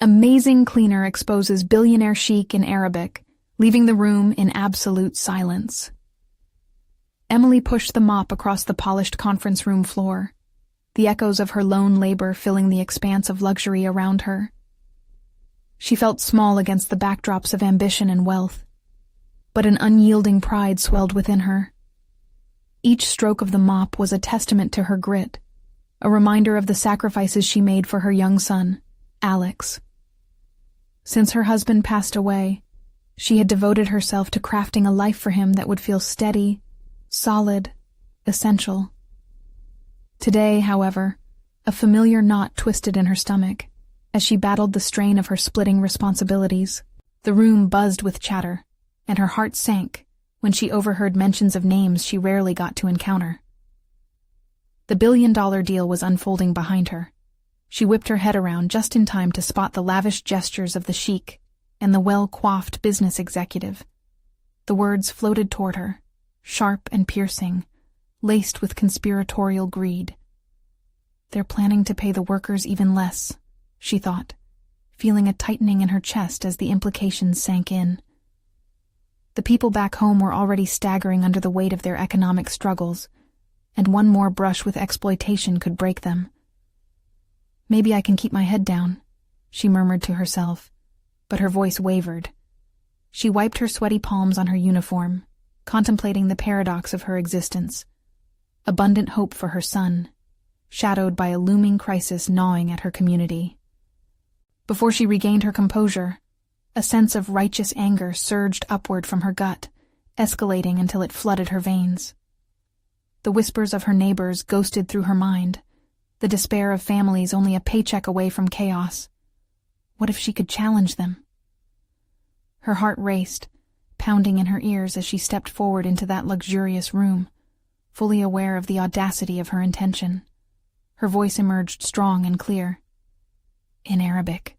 Amazing cleaner exposes Billionaire Sheik in Arabic, leaving the room in absolute silence. Emily pushed the mop across the polished conference room floor, the echoes of her lone labor filling the expanse of luxury around her. She felt small against the backdrops of ambition and wealth, but an unyielding pride swelled within her. Each stroke of the mop was a testament to her grit, a reminder of the sacrifices she made for her young son, Alex. Since her husband passed away, she had devoted herself to crafting a life for him that would feel steady, solid, essential. Today, however, a familiar knot twisted in her stomach as she battled the strain of her splitting responsibilities. The room buzzed with chatter, and her heart sank when she overheard mentions of names she rarely got to encounter. The billion-dollar deal was unfolding behind her. She whipped her head around just in time to spot the lavish gestures of the sheik and the well-coiffed business executive. The words floated toward her, sharp and piercing, laced with conspiratorial greed. They're planning to pay the workers even less, she thought, feeling a tightening in her chest as the implications sank in. The people back home were already staggering under the weight of their economic struggles, and one more brush with exploitation could break them. Maybe I can keep my head down, she murmured to herself, but her voice wavered. She wiped her sweaty palms on her uniform, contemplating the paradox of her existence. Abundant hope for her son, shadowed by a looming crisis gnawing at her community. Before she regained her composure, a sense of righteous anger surged upward from her gut, escalating until it flooded her veins. The whispers of her neighbors ghosted through her mind, the despair of families only a paycheck away from chaos. What if she could challenge them? Her heart raced, pounding in her ears as she stepped forward into that luxurious room, fully aware of the audacity of her intention. Her voice emerged strong and clear. In Arabic.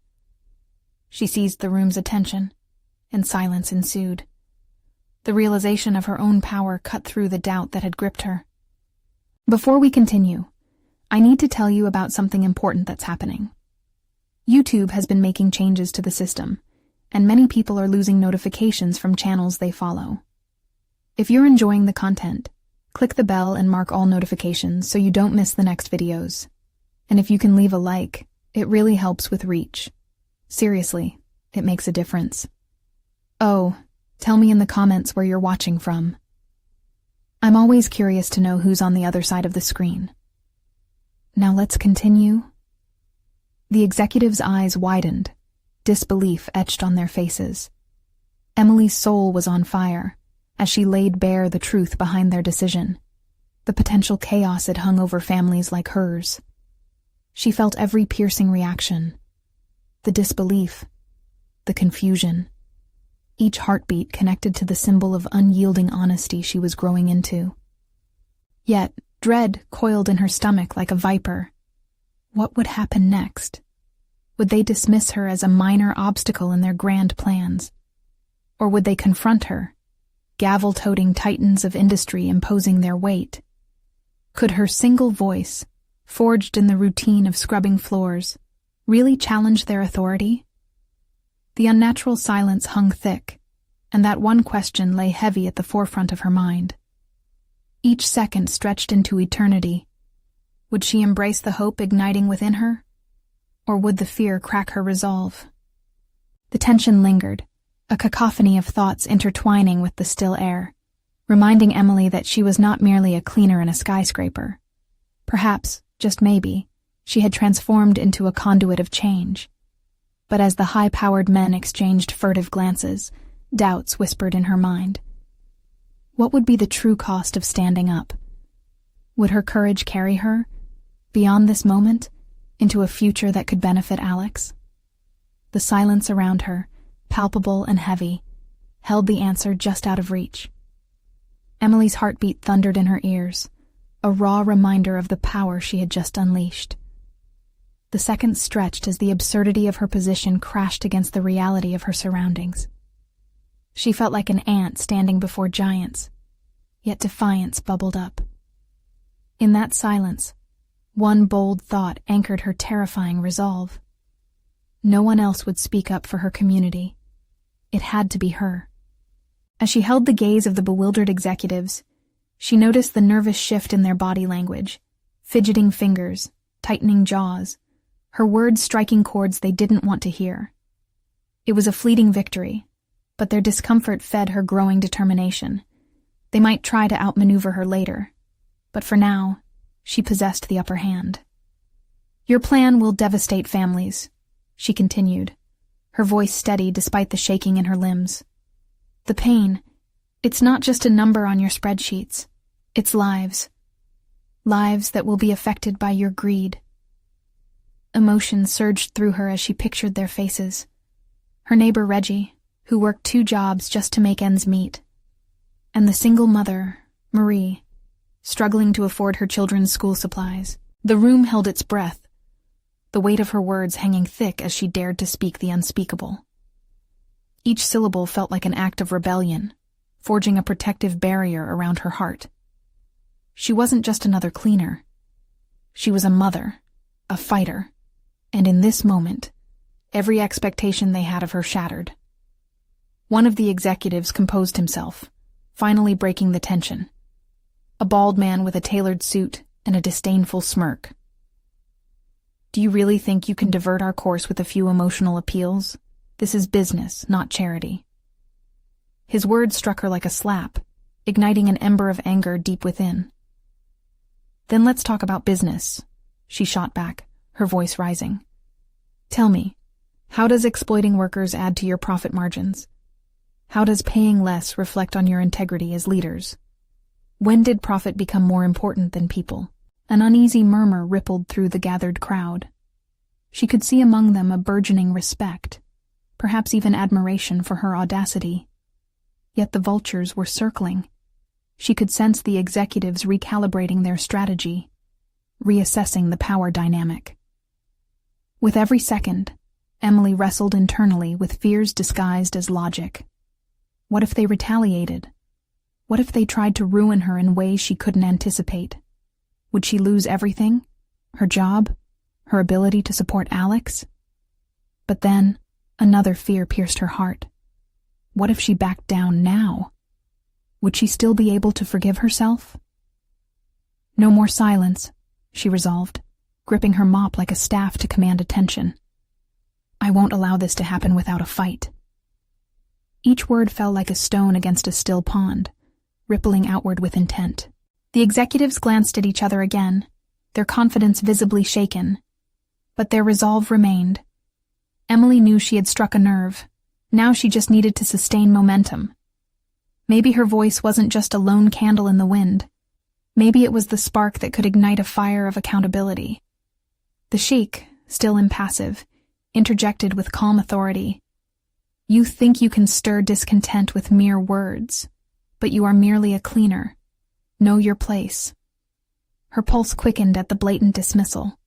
She seized the room's attention, and silence ensued. The realization of her own power cut through the doubt that had gripped her. Before we continue, I need to tell you about something important that's happening. YouTube has been making changes to the system, and many people are losing notifications from channels they follow. If you're enjoying the content, click the bell and mark all notifications so you don't miss the next videos. And if you can leave a like, it really helps with reach. Seriously, it makes a difference. Oh, tell me in the comments where you're watching from. I'm always curious to know who's on the other side of the screen. Now let's continue. The executive's eyes widened, disbelief etched on their faces. Emily's soul was on fire as she laid bare the truth behind their decision, the potential chaos it hung over families like hers. She felt every piercing reaction, the disbelief, the confusion, each heartbeat connected to the symbol of unyielding honesty she was growing into. Yet, dread coiled in her stomach like a viper. What would happen next? Would they dismiss her as a minor obstacle in their grand plans? Or would they confront her, gavel-toting titans of industry imposing their weight? Could her single voice, forged in the routine of scrubbing floors, really challenge their authority? The unnatural silence hung thick, and that one question lay heavy at the forefront of her mind. Each second stretched into eternity. Would she embrace the hope igniting within her? Or would the fear crack her resolve? The tension lingered, a cacophony of thoughts intertwining with the still air, reminding Emily that she was not merely a cleaner in a skyscraper. Perhaps, just maybe, she had transformed into a conduit of change. But as the high-powered men exchanged furtive glances, doubts whispered in her mind. What would be the true cost of standing up? Would her courage carry her, beyond this moment, into a future that could benefit Alex? The silence around her, palpable and heavy, held the answer just out of reach. Emily's heartbeat thundered in her ears, a raw reminder of the power she had just unleashed. The seconds stretched as the absurdity of her position crashed against the reality of her surroundings. She felt like an ant standing before giants, yet defiance bubbled up. In that silence, one bold thought anchored her terrifying resolve. No one else would speak up for her community. It had to be her. As she held the gaze of the bewildered executives, she noticed the nervous shift in their body language, fidgeting fingers, tightening jaws, her words striking chords they didn't want to hear. It was a fleeting victory, but their discomfort fed her growing determination. They might try to outmaneuver her later, but for now, she possessed the upper hand. "Your plan will devastate families," she continued, her voice steady despite the shaking in her limbs. "The pain, it's not just a number on your spreadsheets. It's lives. Lives that will be affected by your greed." Emotion surged through her as she pictured their faces. Her neighbor Reggie, who worked 2 jobs just to make ends meet, and the single mother, Marie, struggling to afford her children's school supplies. The room held its breath, the weight of her words hanging thick as she dared to speak the unspeakable. Each syllable felt like an act of rebellion, forging a protective barrier around her heart. She wasn't just another cleaner. She was a mother, a fighter, and in this moment, every expectation they had of her shattered. One of the executives composed himself, finally breaking the tension. A bald man with a tailored suit and a disdainful smirk. "Do you really think you can divert our course with a few emotional appeals? This is business, not charity." His words struck her like a slap, igniting an ember of anger deep within. "Then let's talk about business," she shot back, her voice rising. "Tell me, how does exploiting workers add to your profit margins? How does paying less reflect on your integrity as leaders? When did profit become more important than people?" An uneasy murmur rippled through the gathered crowd. She could see among them a burgeoning respect, perhaps even admiration for her audacity. Yet the vultures were circling. She could sense the executives recalibrating their strategy, reassessing the power dynamic. With every second, Emily wrestled internally with fears disguised as logic. What if they retaliated? What if they tried to ruin her in ways she couldn't anticipate? Would she lose everything? Her job? Her ability to support Alex? But then, another fear pierced her heart. What if she backed down now? Would she still be able to forgive herself? No more silence, she resolved, gripping her mop like a staff to command attention. I won't allow this to happen without a fight. Each word fell like a stone against a still pond, rippling outward with intent. The executives glanced at each other again, their confidence visibly shaken. But their resolve remained. Emily knew she had struck a nerve. Now she just needed to sustain momentum. Maybe her voice wasn't just a lone candle in the wind. Maybe it was the spark that could ignite a fire of accountability. The sheik, still impassive, interjected with calm authority. You think you can stir discontent with mere words, but you are merely a cleaner. Know your place. Her pulse quickened at the blatant dismissal.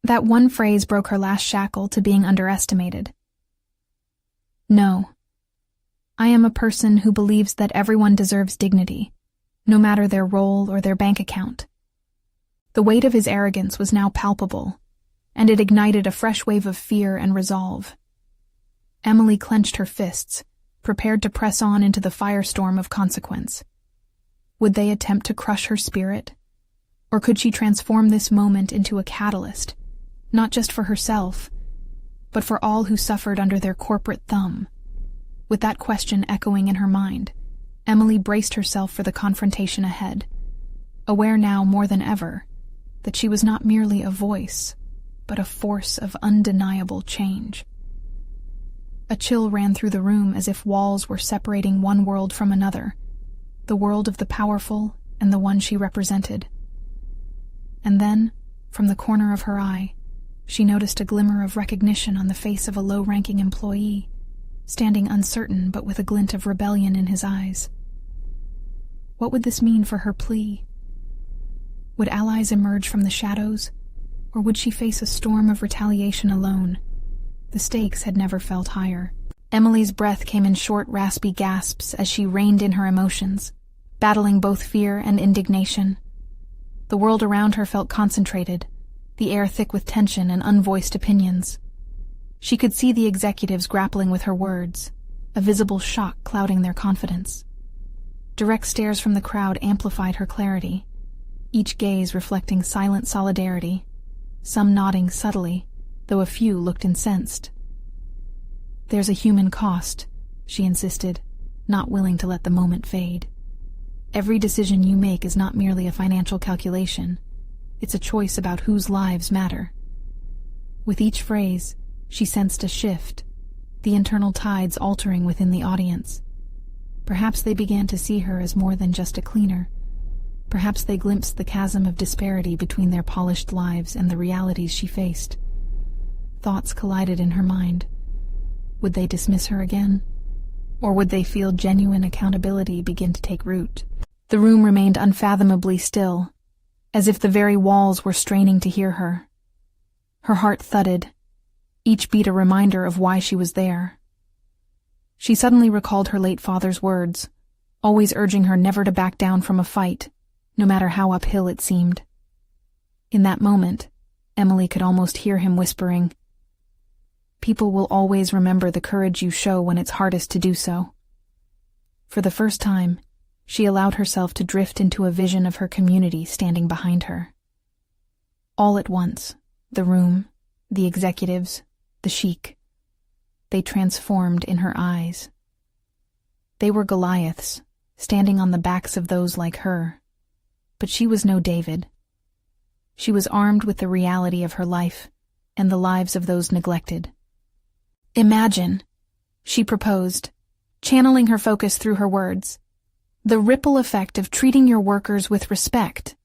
That one phrase broke her last shackle to being underestimated. No. I am a person who believes that everyone deserves dignity, no matter their role or their bank account. The weight of his arrogance was now palpable, and it ignited a fresh wave of fear and resolve. Emily clenched her fists, prepared to press on into the firestorm of consequence. Would they attempt to crush her spirit? Or could she transform this moment into a catalyst, not just for herself, but for all who suffered under their corporate thumb? With that question echoing in her mind, Emily braced herself for the confrontation ahead, aware now more than ever that she was not merely a voice, but a force of undeniable change. A chill ran through the room as if walls were separating one world from another, the world of the powerful and the one she represented. And then, from the corner of her eye, she noticed a glimmer of recognition on the face of a low-ranking employee, standing uncertain but with a glint of rebellion in his eyes. What would this mean for her plea? Would allies emerge from the shadows, or would she face a storm of retaliation alone? The stakes had never felt higher. Emily's breath came in short, raspy gasps as she reined in her emotions, battling both fear and indignation. The world around her felt concentrated, the air thick with tension and unvoiced opinions. She could see the executives grappling with her words, a visible shock clouding their confidence. Direct stares from the crowd amplified her clarity, each gaze reflecting silent solidarity, some nodding subtly, though a few looked incensed. "There's a human cost," she insisted, not willing to let the moment fade. "Every decision you make is not merely a financial calculation. It's a choice about whose lives matter." With each phrase, she sensed a shift, the internal tides altering within the audience. Perhaps they began to see her as more than just a cleaner. Perhaps they glimpsed the chasm of disparity between their polished lives and the realities she faced. Thoughts collided in her mind. Would they dismiss her again? Or would they feel genuine accountability begin to take root? The room remained unfathomably still, as if the very walls were straining to hear her. Her heart thudded, each beat a reminder of why she was there. She suddenly recalled her late father's words, always urging her never to back down from a fight, no matter how uphill it seemed. In that moment, Emily could almost hear him whispering, "People will always remember the courage you show when it's hardest to do so." For the first time, she allowed herself to drift into a vision of her community standing behind her. All at once, the room, the executives, the sheik, they transformed in her eyes. They were Goliaths, standing on the backs of those like her. But she was no David. She was armed with the reality of her life and the lives of those neglected. "Imagine," she proposed, channeling her focus through her words, "the ripple effect of treating your workers with respect.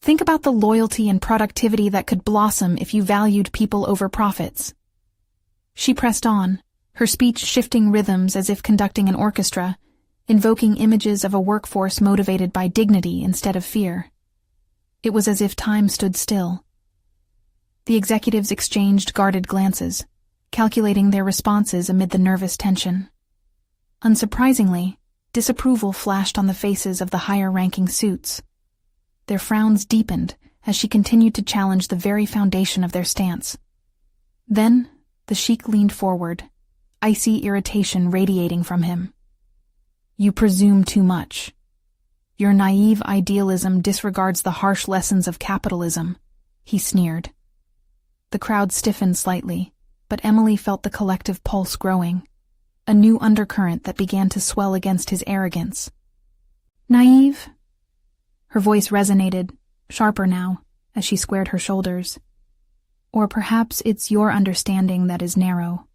Think about the loyalty and productivity that could blossom if you valued people over profits." She pressed on, her speech shifting rhythms as if conducting an orchestra, invoking images of a workforce motivated by dignity instead of fear. It was as if time stood still. The executives exchanged guarded glances, calculating their responses amid the nervous tension. Unsurprisingly, disapproval flashed on the faces of the higher-ranking suits. Their frowns deepened as she continued to challenge the very foundation of their stance. Then, the sheik leaned forward, icy irritation radiating from him. "You presume too much. Your naive idealism disregards the harsh lessons of capitalism," he sneered. The crowd stiffened slightly, but Emily felt the collective pulse growing, a new undercurrent that began to swell against his arrogance. "Naive?" Her voice resonated, sharper now, as she squared her shoulders. "Or perhaps it's your understanding that is narrow.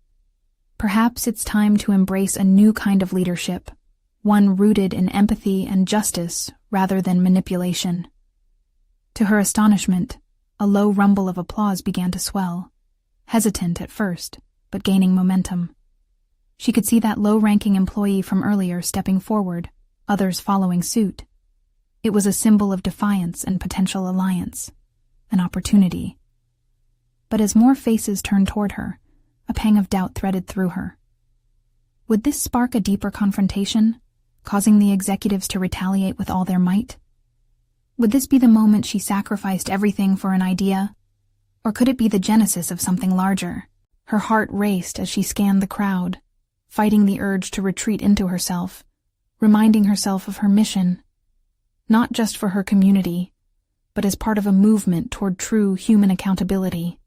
Perhaps it's time to embrace a new kind of leadership, one rooted in empathy and justice rather than manipulation." To her astonishment, a low rumble of applause began to swell, hesitant at first, but gaining momentum. She could see that low-ranking employee from earlier stepping forward, others following suit. It was a symbol of defiance and potential alliance, an opportunity. But as more faces turned toward her, a pang of doubt threaded through her. Would this spark a deeper confrontation, causing the executives to retaliate with all their might? Would this be the moment she sacrificed everything for an idea? Or could it be the genesis of something larger? Her heart raced as she scanned the crowd, fighting the urge to retreat into herself, reminding herself of her mission, not just for her community, but as part of a movement toward true human accountability.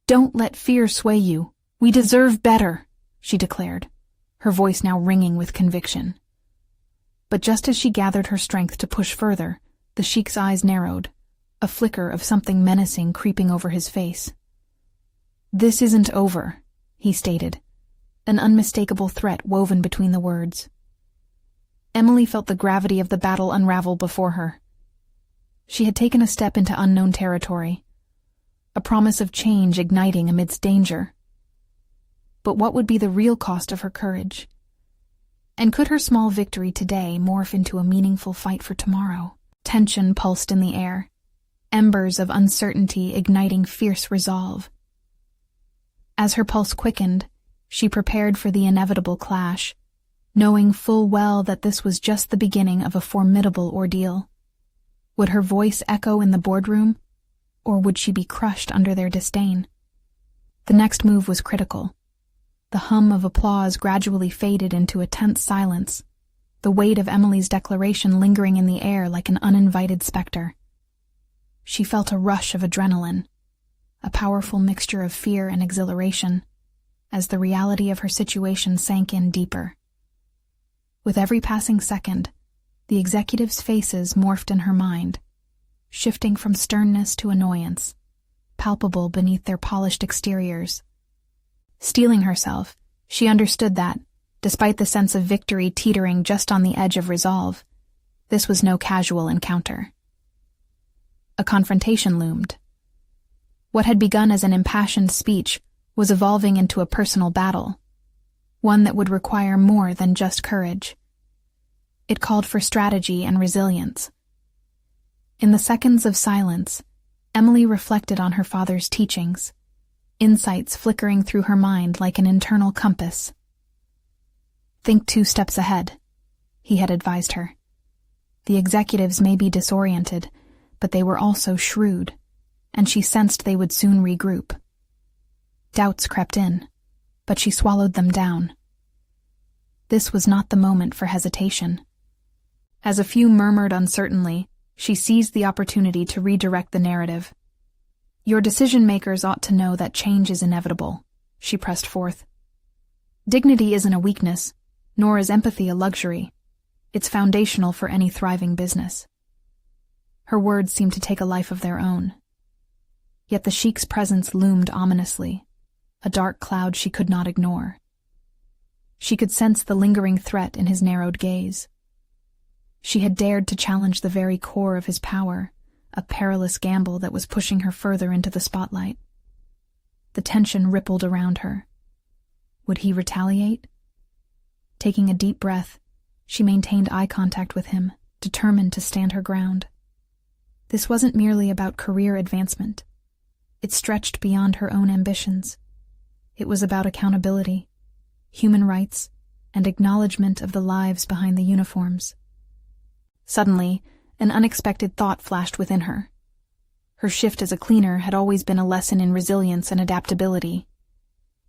"Don't let fear sway you. We deserve better," she declared, her voice now ringing with conviction. But just as she gathered her strength to push further, the sheik's eyes narrowed, a flicker of something menacing creeping over his face. "This isn't over," he stated, an unmistakable threat woven between the words. Emily felt the gravity of the battle unravel before her. She had taken a step into unknown territory, a promise of change igniting amidst danger. But what would be the real cost of her courage? And could her small victory today morph into a meaningful fight for tomorrow? Tension pulsed in the air, embers of uncertainty igniting fierce resolve. As her pulse quickened, she prepared for the inevitable clash, knowing full well that this was just the beginning of a formidable ordeal. Would her voice echo in the boardroom, or would she be crushed under their disdain? The next move was critical. The hum of applause gradually faded into a tense silence, the weight of Emily's declaration lingering in the air like an uninvited specter. She felt a rush of adrenaline, a powerful mixture of fear and exhilaration, as the reality of her situation sank in deeper. With every passing second, the executives' faces morphed in her mind, shifting from sternness to annoyance, palpable beneath their polished exteriors. Steeling herself, she understood that, despite the sense of victory teetering just on the edge of resolve, this was no casual encounter. A confrontation loomed. What had begun as an impassioned speech was evolving into a personal battle, one that would require more than just courage. It called for strategy and resilience. In the seconds of silence, Emily reflected on her father's teachings, insights flickering through her mind like an internal compass. "Think 2 steps ahead," he had advised her. The executives may be disoriented, but they were also shrewd, and she sensed they would soon regroup. Doubts crept in, but she swallowed them down. This was not the moment for hesitation. As a few murmured uncertainly, she seized the opportunity to redirect the narrative. "Your decision-makers ought to know that change is inevitable," she pressed forth. "Dignity isn't a weakness, nor is empathy a luxury. It's foundational for any thriving business." Her words seemed to take a life of their own. Yet the sheik's presence loomed ominously, a dark cloud she could not ignore. She could sense the lingering threat in his narrowed gaze. She had dared to challenge the very core of his power, a perilous gamble that was pushing her further into the spotlight. The tension rippled around her. Would he retaliate? Taking a deep breath, she maintained eye contact with him, determined to stand her ground. This wasn't merely about career advancement. It stretched beyond her own ambitions. It was about accountability, human rights, and acknowledgement of the lives behind the uniforms. Suddenly, an unexpected thought flashed within her. Her shift as a cleaner had always been a lesson in resilience and adaptability.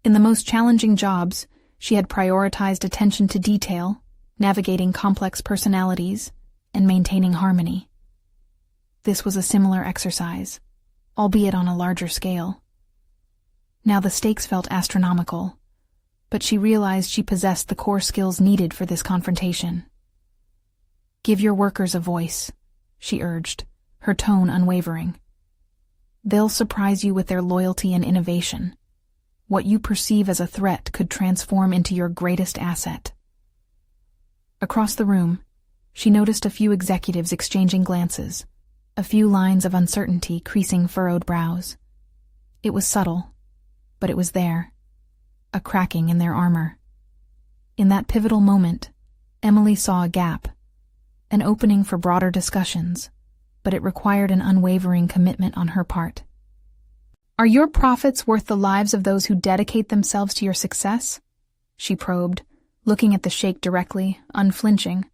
In the most challenging jobs, she had prioritized attention to detail, navigating complex personalities, and maintaining harmony. This was a similar exercise, albeit on a larger scale. Now the stakes felt astronomical, but she realized she possessed the core skills needed for this confrontation. "Give your workers a voice," she urged, her tone unwavering. "They'll surprise you with their loyalty and innovation. What you perceive as a threat could transform into your greatest asset." Across the room, she noticed a few executives exchanging glances, a few lines of uncertainty creasing furrowed brows. It was subtle, but it was there, a cracking in their armor. In that pivotal moment, Emily saw a gap, an opening for broader discussions, but it required an unwavering commitment on her part. "Are your profits worth the lives of those who dedicate themselves to your success?" she probed, looking at the sheik directly, unflinching.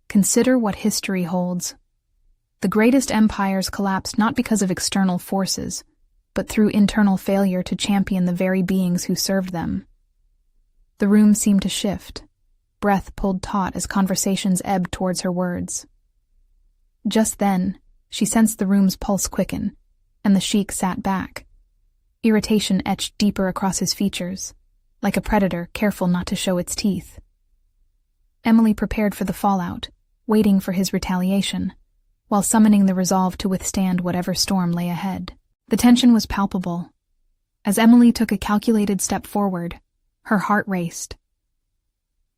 "Consider what history holds. The greatest empires collapsed not because of external forces, but through internal failure to champion the very beings who served them." The room seemed to shift. Breath pulled taut as conversations ebbed towards her words. Just then, she sensed the room's pulse quicken, and the sheik sat back. Irritation etched deeper across his features, like a predator careful not to show its teeth. Emily prepared for the fallout, waiting for his retaliation, while summoning the resolve to withstand whatever storm lay ahead. The tension was palpable. As Emily took a calculated step forward, her heart raced.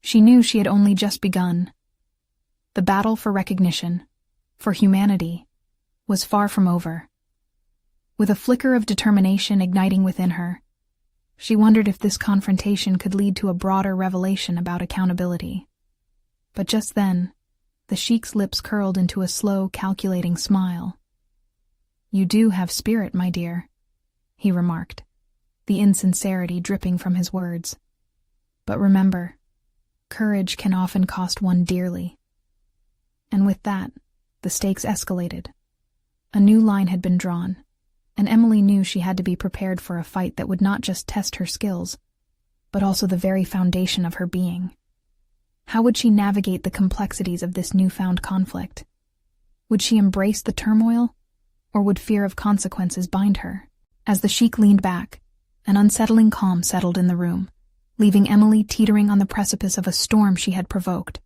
She knew she had only just begun. The battle for recognition, for humanity, was far from over. With a flicker of determination igniting within her, she wondered if this confrontation could lead to a broader revelation about accountability. But just then, the sheik's lips curled into a slow, calculating smile. "You do have spirit, my dear," he remarked, the insincerity dripping from his words. "But remember, courage can often cost one dearly." And with that, the stakes escalated. A new line had been drawn, and Emily knew she had to be prepared for a fight that would not just test her skills, but also the very foundation of her being. How would she navigate the complexities of this newfound conflict? Would she embrace the turmoil, or would fear of consequences bind her? As the Sheik leaned back, an unsettling calm settled in the room, leaving Emily teetering on the precipice of a storm she had provoked.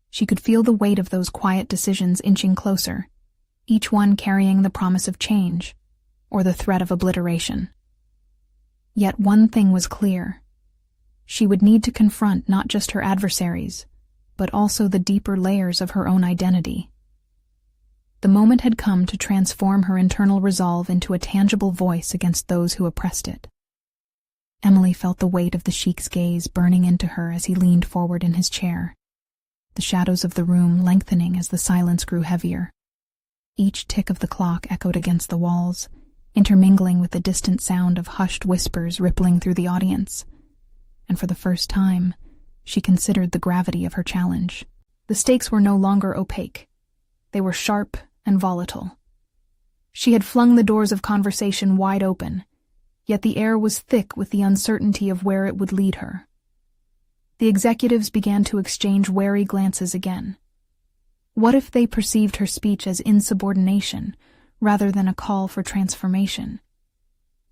She could feel the weight of those quiet decisions inching closer, each one carrying the promise of change, or the threat of obliteration. Yet one thing was clear. She would need to confront not just her adversaries, but also the deeper layers of her own identity. The moment had come to transform her internal resolve into a tangible voice against those who oppressed it. Emily felt the weight of the Sheik's gaze burning into her as he leaned forward in his chair, the shadows of the room lengthening as the silence grew heavier. Each tick of the clock echoed against the walls, intermingling with the distant sound of hushed whispers rippling through the audience. And for the first time, she considered the gravity of her challenge. The stakes were no longer opaque. They were sharp and volatile. She had flung the doors of conversation wide open, yet the air was thick with the uncertainty of where it would lead her. The executives began to exchange wary glances again. What if they perceived her speech as insubordination rather than a call for transformation?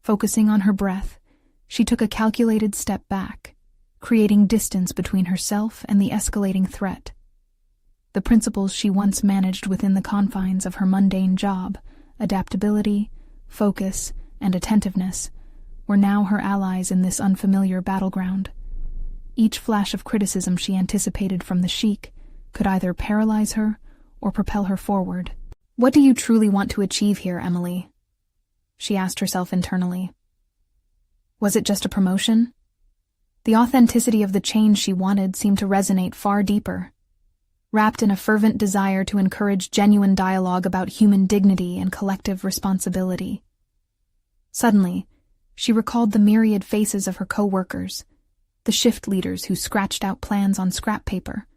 Focusing on her breath, she took a calculated step back, creating distance between herself and the escalating threat. The principles she once managed within the confines of her mundane job, adaptability, focus, and attentiveness, were now her allies in this unfamiliar battleground. Each flash of criticism she anticipated from the Sheik could either paralyze her or propel her forward. "What do you truly want to achieve here, Emily?" she asked herself internally. Was it just a promotion? The authenticity of the change she wanted seemed to resonate far deeper, wrapped in a fervent desire to encourage genuine dialogue about human dignity and collective responsibility. Suddenly, she recalled the myriad faces of her co-workers, the shift leaders who scratched out plans on scrap paper,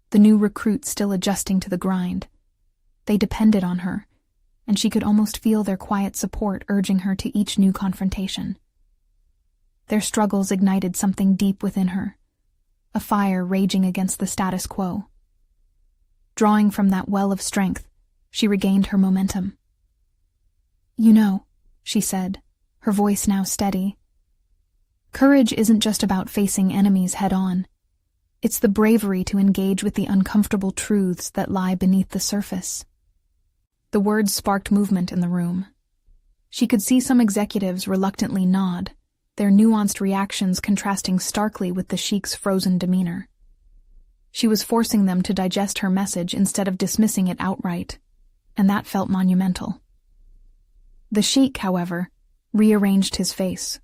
the new recruits still adjusting to the grind. They depended on her, and she could almost feel their quiet support urging her to each new confrontation. Their struggles ignited something deep within her, a fire raging against the status quo. Drawing from that well of strength, she regained her momentum. "You know," she said, her voice now steady, "courage isn't just about facing enemies head-on. It's the bravery to engage with the uncomfortable truths that lie beneath the surface." The words sparked movement in the room. She could see some executives reluctantly nod, their nuanced reactions contrasting starkly with the Sheik's frozen demeanor. She was forcing them to digest her message instead of dismissing it outright, and that felt monumental. The Sheik, however, rearranged his face,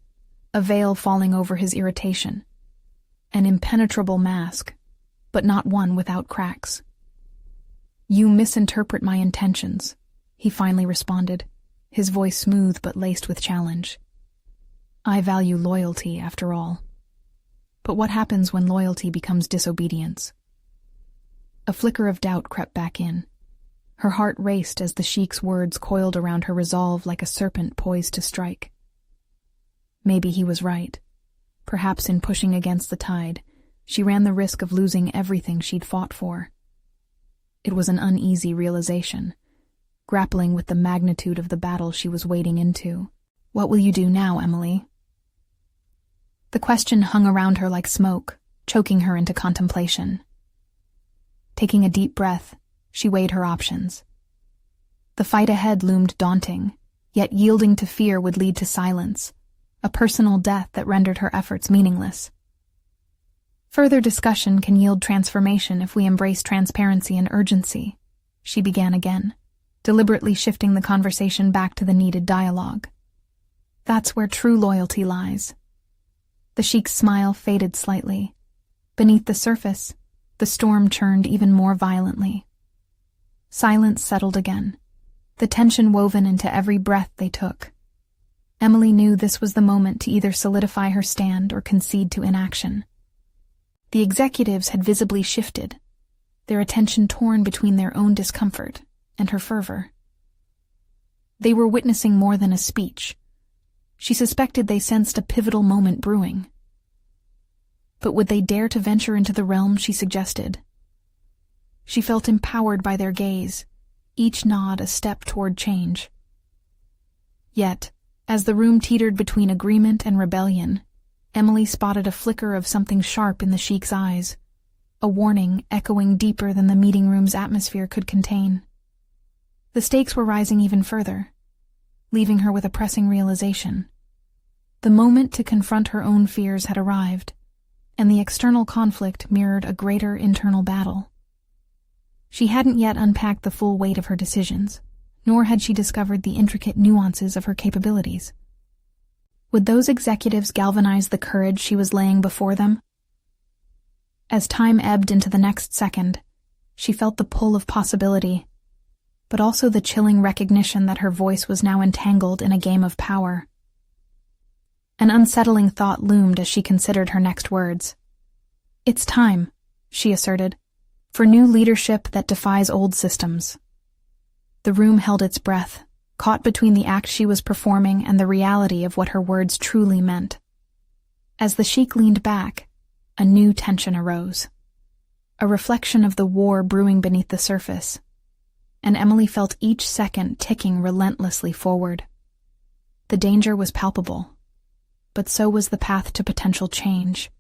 a veil falling over his irritation. An impenetrable mask, but not one without cracks. "You misinterpret my intentions," he finally responded, his voice smooth but laced with challenge. "I value loyalty, after all. But what happens when loyalty becomes disobedience?" A flicker of doubt crept back in. Her heart raced as the Sheik's words coiled around her resolve like a serpent poised to strike. Maybe he was right. Perhaps in pushing against the tide, she ran the risk of losing everything she'd fought for. It was an uneasy realization, grappling with the magnitude of the battle she was wading into. "What will you do now, Emily?" The question hung around her like smoke, choking her into contemplation. Taking a deep breath, she weighed her options. The fight ahead loomed daunting, yet yielding to fear would lead to silence, a personal death that rendered her efforts meaningless. "Further discussion can yield transformation if we embrace transparency and urgency," she began again, deliberately shifting the conversation back to the needed dialogue. "That's where true loyalty lies." The Sheik's smile faded slightly. Beneath the surface, the storm churned even more violently. Silence settled again, the tension woven into every breath they took. Emily knew this was the moment to either solidify her stand or concede to inaction. The executives had visibly shifted, their attention torn between their own discomfort and her fervor. They were witnessing more than a speech. She suspected they sensed a pivotal moment brewing. But would they dare to venture into the realm she suggested? She felt empowered by their gaze, each nod a step toward change. Yet, as the room teetered between agreement and rebellion, Emily spotted a flicker of something sharp in the Sheik's eyes, a warning echoing deeper than the meeting room's atmosphere could contain. The stakes were rising even further, leaving her with a pressing realization. The moment to confront her own fears had arrived, and the external conflict mirrored a greater internal battle. She hadn't yet unpacked the full weight of her decisions, nor had she discovered the intricate nuances of her capabilities. Would those executives galvanize the courage she was laying before them? As time ebbed into the next second, she felt the pull of possibility, but also the chilling recognition that her voice was now entangled in a game of power. An unsettling thought loomed as she considered her next words. "It's time," she asserted, "for new leadership that defies old systems." The room held its breath, caught between the act she was performing and the reality of what her words truly meant. As the Sheik leaned back, a new tension arose, a reflection of the war brewing beneath the surface, and Emily felt each second ticking relentlessly forward. The danger was palpable, but so was the path to potential change.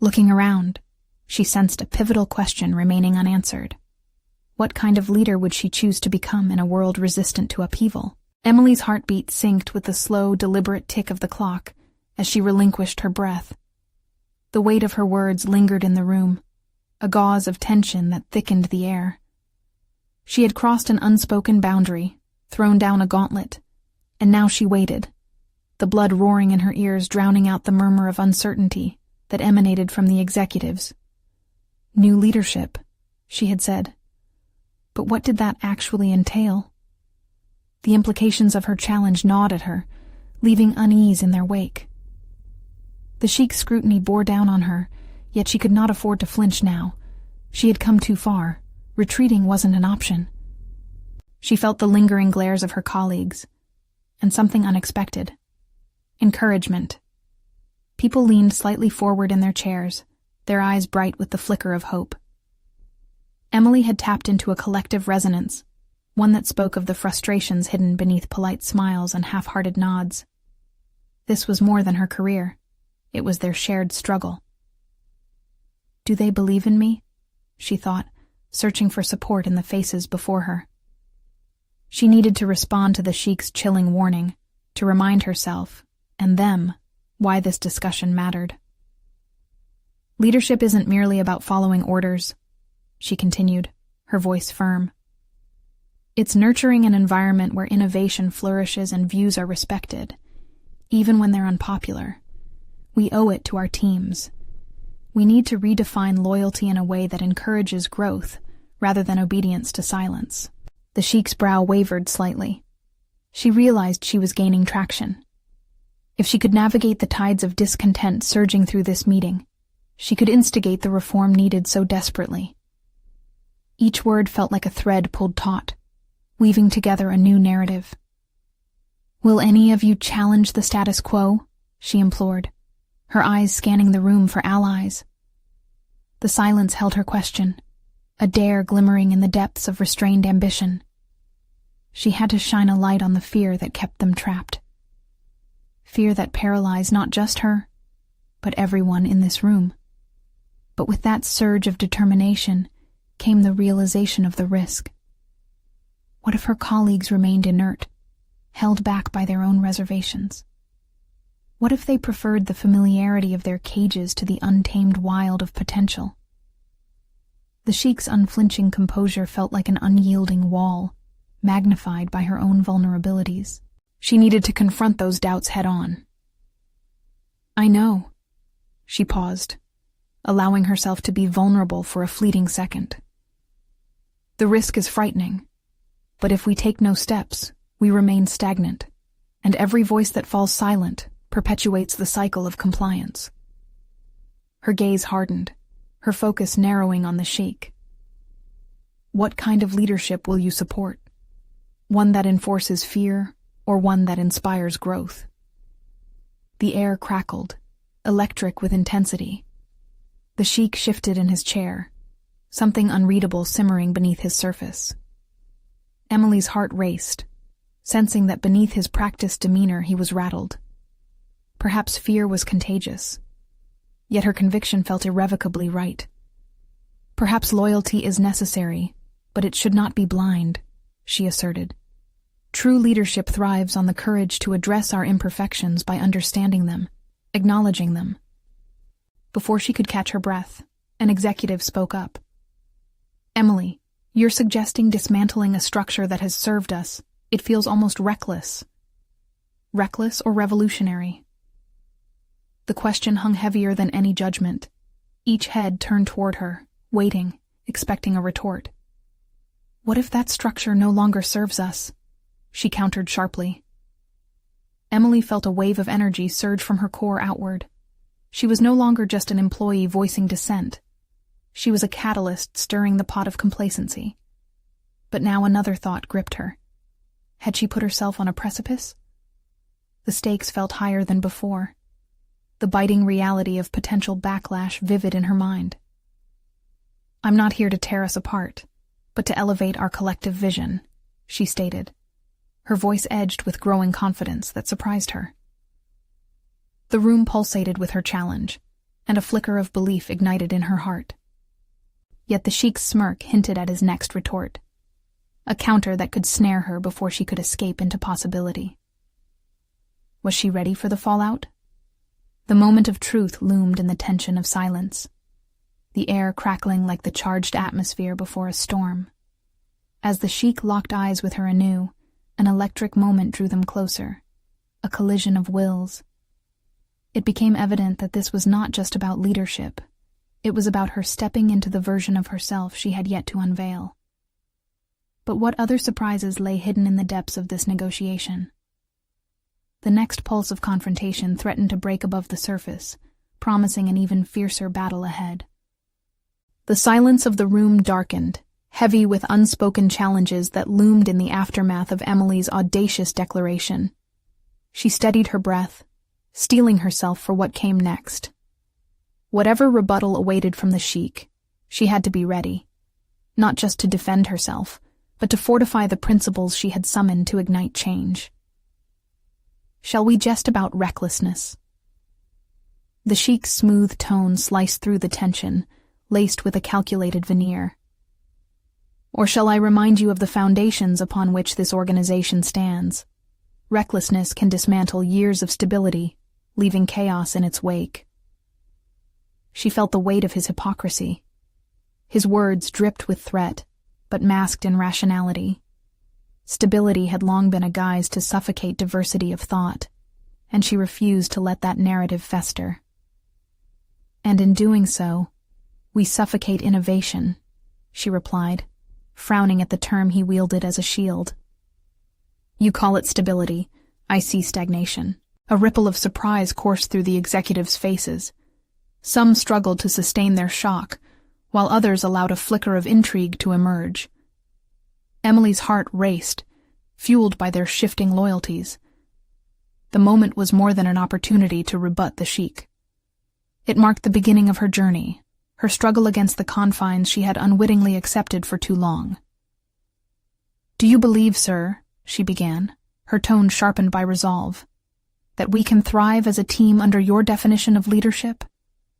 Looking around, she sensed a pivotal question remaining unanswered. What kind of leader would she choose to become in a world resistant to upheaval? Emily's heartbeat synced with the slow, deliberate tick of the clock as she relinquished her breath. The weight of her words lingered in the room, a gauze of tension that thickened the air. She had crossed an unspoken boundary, thrown down a gauntlet, and now she waited, the blood roaring in her ears drowning out the murmur of uncertainty that emanated from the executives. New leadership, she had said. But what did that actually entail? The implications of her challenge gnawed at her, leaving unease in their wake. The Sheik's scrutiny bore down on her, yet she could not afford to flinch now. She had come too far. Retreating wasn't an option. She felt the lingering glares of her colleagues, and something unexpected. Encouragement. People leaned slightly forward in their chairs, their eyes bright with the flicker of hope. Emily had tapped into a collective resonance, one that spoke of the frustrations hidden beneath polite smiles and half-hearted nods. This was more than her career. It was their shared struggle. "Do they believe in me?" she thought, searching for support in the faces before her. She needed to respond to the Sheik's chilling warning, to remind herself, and them, why this discussion mattered. "Leadership isn't merely about following orders," she continued, her voice firm. "It's nurturing an environment where innovation flourishes and views are respected, even when they're unpopular. We owe it to our teams. We need to redefine loyalty in a way that encourages growth rather than obedience to silence." The Sheik's brow wavered slightly. She realized she was gaining traction. If she could navigate the tides of discontent surging through this meeting, she could instigate the reform needed so desperately. Each word felt like a thread pulled taut, weaving together a new narrative. "Will any of you challenge the status quo?" she implored, her eyes scanning the room for allies. The silence held her question, a dare glimmering in the depths of restrained ambition. She had to shine a light on the fear that kept them trapped. Fear that paralyzed not just her, but everyone in this room. But with that surge of determination came the realization of the risk. What if her colleagues remained inert, held back by their own reservations? What if they preferred the familiarity of their cages to the untamed wild of potential? The Sheik's unflinching composure felt like an unyielding wall, magnified by her own vulnerabilities. She needed to confront those doubts head-on. "I know." She paused, allowing herself to be vulnerable for a fleeting second. "The risk is frightening, but if we take no steps, we remain stagnant, and every voice that falls silent perpetuates the cycle of compliance." Her gaze hardened, her focus narrowing on the Sheik. "What kind of leadership will you support? one that enforces fear or one that inspires growth. The air crackled, electric with intensity. The Sheik shifted in his chair, something unreadable simmering beneath his surface. Emily's heart raced, sensing that beneath his practiced demeanor he was rattled. Perhaps fear was contagious, yet her conviction felt irrevocably right. Perhaps loyalty is necessary, but it should not be blind, she asserted. True leadership thrives on the courage to address our imperfections by understanding them, acknowledging them. Before she could catch her breath, an executive spoke up. Emily, you're suggesting dismantling a structure that has served us. It feels almost reckless. Reckless or revolutionary? The question hung heavier than any judgment. Each head turned toward her, waiting, expecting a retort. What if that structure no longer serves us? She countered sharply. Emily felt a wave of energy surge from her core outward. She was no longer just an employee voicing dissent. She was a catalyst stirring the pot of complacency. But now another thought gripped her. Had she put herself on a precipice? The stakes felt higher than before, the biting reality of potential backlash vivid in her mind. I'm not here to tear us apart, but to elevate our collective vision, she stated, her voice edged with growing confidence that surprised her. The room pulsated with her challenge, and a flicker of belief ignited in her heart. Yet the Sheik's smirk hinted at his next retort, a counter that could snare her before she could escape into possibility. Was she ready for the fallout? The moment of truth loomed in the tension of silence, the air crackling like the charged atmosphere before a storm. As the Sheik locked eyes with her anew, an electric moment drew them closer, a collision of wills. It became evident that this was not just about leadership. It was about her stepping into the version of herself she had yet to unveil. But what other surprises lay hidden in the depths of this negotiation? The next pulse of confrontation threatened to break above the surface, promising an even fiercer battle ahead. The silence of the room darkened, heavy with unspoken challenges that loomed in the aftermath of Emily's audacious declaration. She steadied her breath, steeling herself for what came next. Whatever rebuttal awaited from the Sheik, she had to be ready, not just to defend herself, but to fortify the principles she had summoned to ignite change. Shall we jest about recklessness? The Sheik's smooth tone sliced through the tension, laced with a calculated veneer. Or shall I remind you of the foundations upon which this organization stands? Recklessness can dismantle years of stability, leaving chaos in its wake. She felt the weight of his hypocrisy. His words dripped with threat, but masked in rationality. Stability had long been a guise to suffocate diversity of thought, and she refused to let that narrative fester. And in doing so, we suffocate innovation, she replied, frowning at the term he wielded as a shield. You call it stability. I see stagnation. A ripple of surprise coursed through the executives' faces. Some struggled to sustain their shock, while others allowed a flicker of intrigue to emerge. Emily's heart raced, fueled by their shifting loyalties. The moment was more than an opportunity to rebut the Sheik. It marked the beginning of her journey, her struggle against the confines she had unwittingly accepted for too long. Do you believe, sir, she began, her tone sharpened by resolve, that we can thrive as a team under your definition of leadership?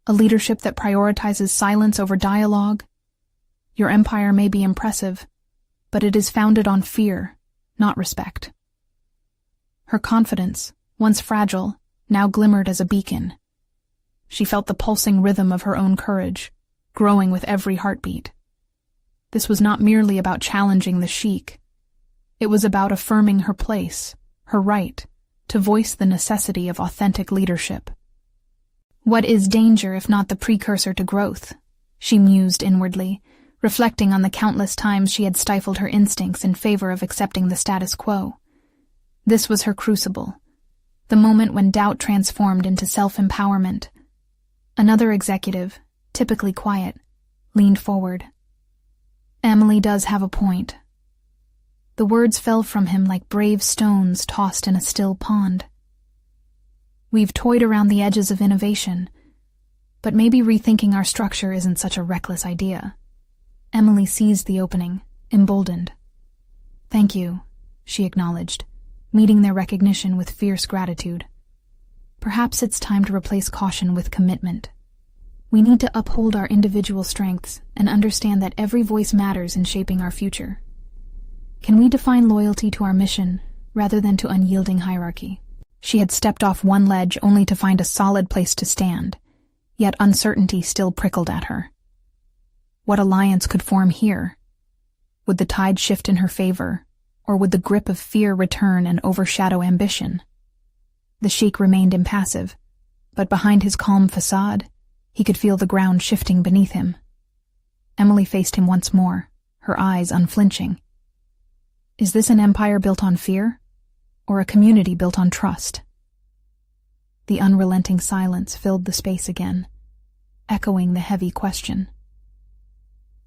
A leadership that prioritizes silence over dialogue? Your empire may be impressive, but it is founded on fear, not respect. Her confidence, once fragile, now glimmered as a beacon. She felt the pulsing rhythm of her own courage, growing with every heartbeat. This was not merely about challenging the Sheik. It was about affirming her place, her right, to voice the necessity of authentic leadership. What is danger if not the precursor to growth? She mused inwardly, reflecting on the countless times she had stifled her instincts in favor of accepting the status quo. This was her crucible, the moment when doubt transformed into self-empowerment. Another executive, typically quiet, leaned forward. Emily does have a point. The words fell from him like brave stones tossed in a still pond. We've toyed around the edges of innovation, but maybe rethinking our structure isn't such a reckless idea. Emily seized the opening, emboldened. Thank you, she acknowledged, meeting their recognition with fierce gratitude. Perhaps it's time to replace caution with commitment. We need to uphold our individual strengths and understand that every voice matters in shaping our future. Can we define loyalty to our mission rather than to unyielding hierarchy? She had stepped off one ledge only to find a solid place to stand, yet uncertainty still prickled at her. What alliance could form here? Would the tide shift in her favor, or would the grip of fear return and overshadow ambition? The Sheik remained impassive, but behind his calm facade, he could feel the ground shifting beneath him. Emily faced him once more, her eyes unflinching. Is this an empire built on fear, or a community built on trust? The unrelenting silence filled the space again, echoing the heavy question.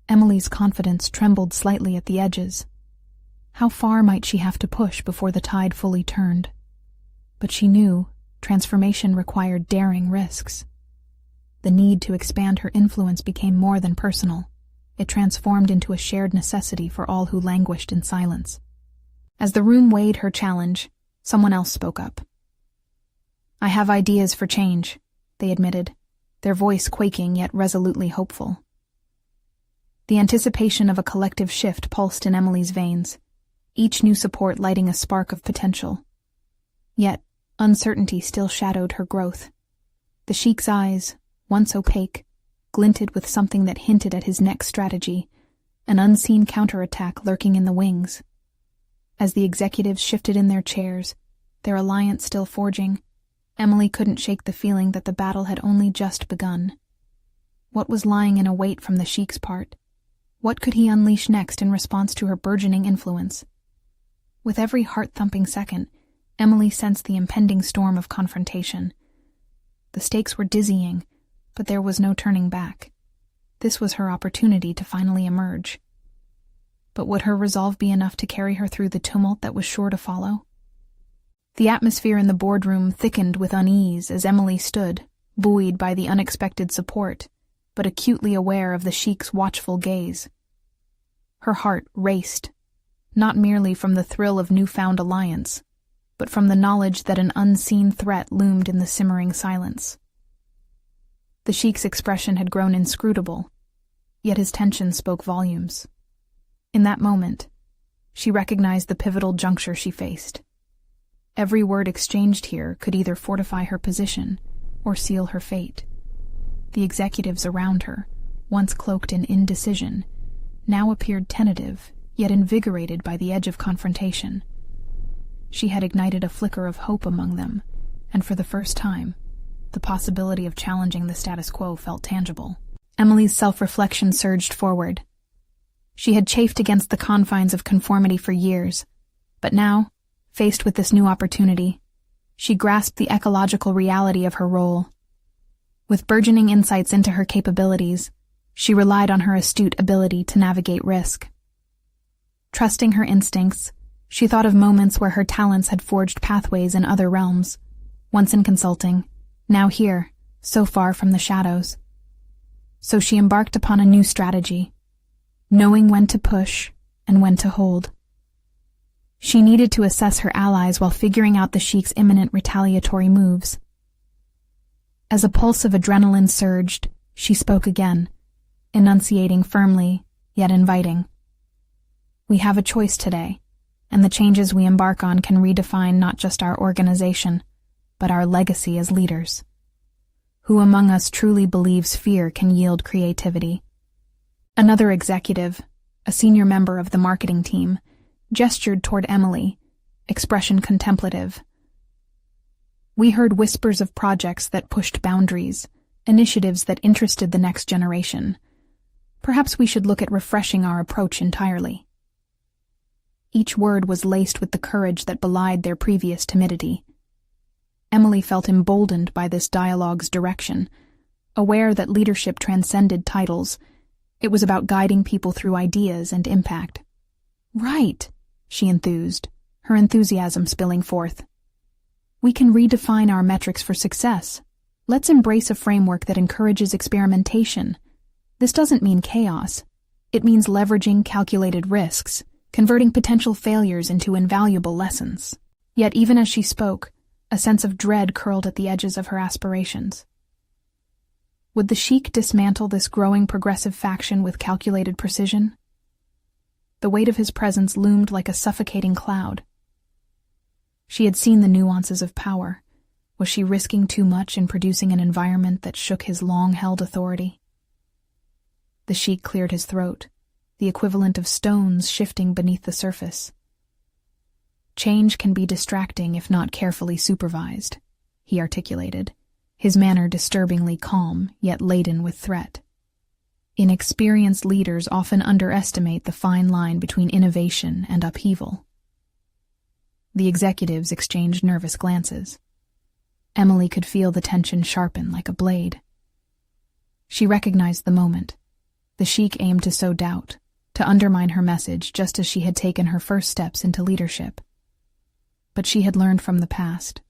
Emily's confidence trembled slightly at the edges. How far might she have to push before the tide fully turned? But she knew transformation required daring risks. The need to expand her influence became more than personal. It transformed into a shared necessity for all who languished in silence. As the room weighed her challenge, someone else spoke up. I have ideas for change, they admitted, their voice quaking yet resolutely hopeful. The anticipation of a collective shift pulsed in Emily's veins, each new support lighting a spark of potential. Yet, uncertainty still shadowed her growth. The Sheik's eyes, once opaque, glinted with something that hinted at his next strategy, an unseen counterattack lurking in the wings. As the executives shifted in their chairs, their alliance still forging, Emily couldn't shake the feeling that the battle had only just begun. What was lying in wait from the Sheik's part? What could he unleash next in response to her burgeoning influence? With every heart-thumping second, Emily sensed the impending storm of confrontation. The stakes were dizzying, but there was no turning back. This was her opportunity to finally emerge. But would her resolve be enough to carry her through the tumult that was sure to follow? The atmosphere in the boardroom thickened with unease as Emily stood, buoyed by the unexpected support, but acutely aware of the Sheik's watchful gaze. Her heart raced, not merely from the thrill of newfound alliance, but from the knowledge that an unseen threat loomed in the simmering silence. The Sheik's expression had grown inscrutable, yet his tension spoke volumes. In that moment, she recognized the pivotal juncture she faced. Every word exchanged here could either fortify her position or seal her fate. The executives around her, once cloaked in indecision, now appeared tentative, yet invigorated by the edge of confrontation. She had ignited a flicker of hope among them, and for the first time, the possibility of challenging the status quo felt tangible. Emily's self-reflection surged forward. She had chafed against the confines of conformity for years, but now, faced with this new opportunity, she grasped the ecological reality of her role. With burgeoning insights into her capabilities, she relied on her astute ability to navigate risk. Trusting her instincts, she thought of moments where her talents had forged pathways in other realms, once in consulting, now here, so far from the shadows. So she embarked upon a new strategy, knowing when to push and when to hold. She needed to assess her allies while figuring out the Sheik's imminent retaliatory moves. As a pulse of adrenaline surged, she spoke again, enunciating firmly, yet inviting. We have a choice today, and the changes we embark on can redefine not just our organization, but our legacy as leaders. Who among us truly believes fear can yield creativity? Another executive, a senior member of the marketing team, gestured toward Emily, expression contemplative. We heard whispers of projects that pushed boundaries, initiatives that interested the next generation. Perhaps we should look at refreshing our approach entirely. Each word was laced with the courage that belied their previous timidity. Emily felt emboldened by this dialogue's direction, aware that leadership transcended titles. It was about guiding people through ideas and impact. Right, she enthused, her enthusiasm spilling forth. We can redefine our metrics for success. Let's embrace a framework that encourages experimentation. This doesn't mean chaos. It means leveraging calculated risks, converting potential failures into invaluable lessons. Yet even as she spoke, a sense of dread curled at the edges of her aspirations. Would the Sheik dismantle this growing progressive faction with calculated precision? The weight of his presence loomed like a suffocating cloud. She had seen the nuances of power. Was she risking too much in producing an environment that shook his long-held authority? The Sheik cleared his throat, the equivalent of stones shifting beneath the surface. Change can be distracting if not carefully supervised, he articulated, his manner disturbingly calm, yet laden with threat. Inexperienced leaders often underestimate the fine line between innovation and upheaval. The executives exchanged nervous glances. Emily could feel the tension sharpen like a blade. She recognized the moment. The Sheik aimed to sow doubt, to undermine her message just as she had taken her first steps into leadership. But she had learned from the past.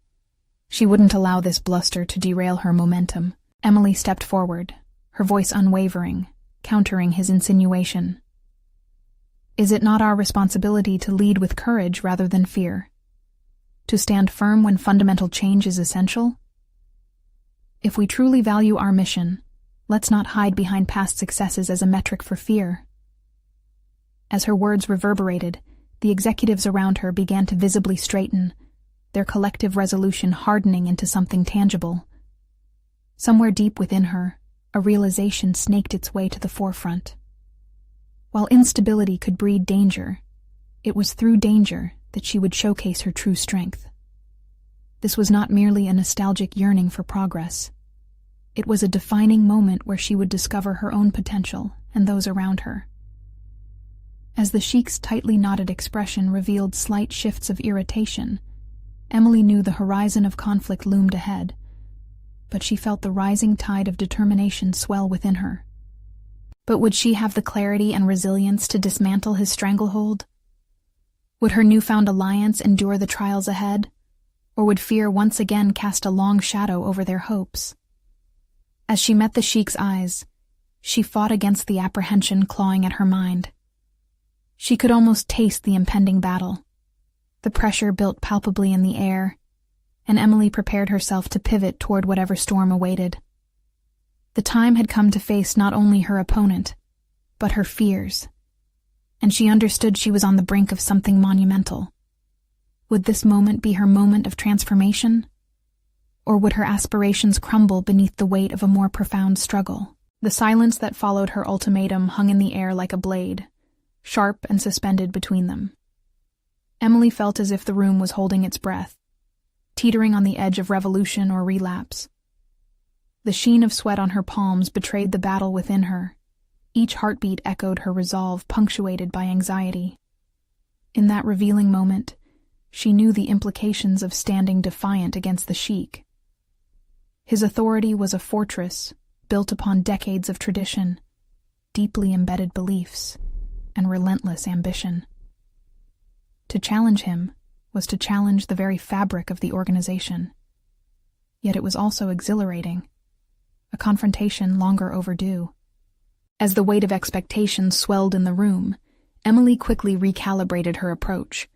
She wouldn't allow this bluster to derail her momentum. Emily stepped forward, her voice unwavering, countering his insinuation. Is it not our responsibility to lead with courage rather than fear? To stand firm when fundamental change is essential? If we truly value our mission, let's not hide behind past successes as a metric for fear. As her words reverberated, the executives around her began to visibly straighten, their collective resolution hardening into something tangible. Somewhere deep within her, a realization snaked its way to the forefront. While instability could breed danger, it was through danger that she would showcase her true strength. This was not merely a nostalgic yearning for progress. It was a defining moment where she would discover her own potential and those around her. As the Sheik's tightly knotted expression revealed slight shifts of irritation, Emily knew the horizon of conflict loomed ahead, but she felt the rising tide of determination swell within her. But would she have the clarity and resilience to dismantle his stranglehold? Would her newfound alliance endure the trials ahead, or would fear once again cast a long shadow over their hopes? As she met the Sheik's eyes, she fought against the apprehension clawing at her mind. She could almost taste the impending battle. The pressure built palpably in the air, and Emily prepared herself to pivot toward whatever storm awaited. The time had come to face not only her opponent, but her fears, and she understood she was on the brink of something monumental. Would this moment be her moment of transformation? Or would her aspirations crumble beneath the weight of a more profound struggle? The silence that followed her ultimatum hung in the air like a blade, sharp and suspended between them. Emily felt as if the room was holding its breath, teetering on the edge of revolution or relapse. The sheen of sweat on her palms betrayed the battle within her. Each heartbeat echoed her resolve, punctuated by anxiety. In that revealing moment, she knew the implications of standing defiant against the Sheik. His authority was a fortress built upon decades of tradition, deeply embedded beliefs, and relentless ambition. To challenge him was to challenge the very fabric of the organization. Yet it was also exhilarating, a confrontation longer overdue. As the weight of expectation swelled in the room, Emily quickly recalibrated her approach.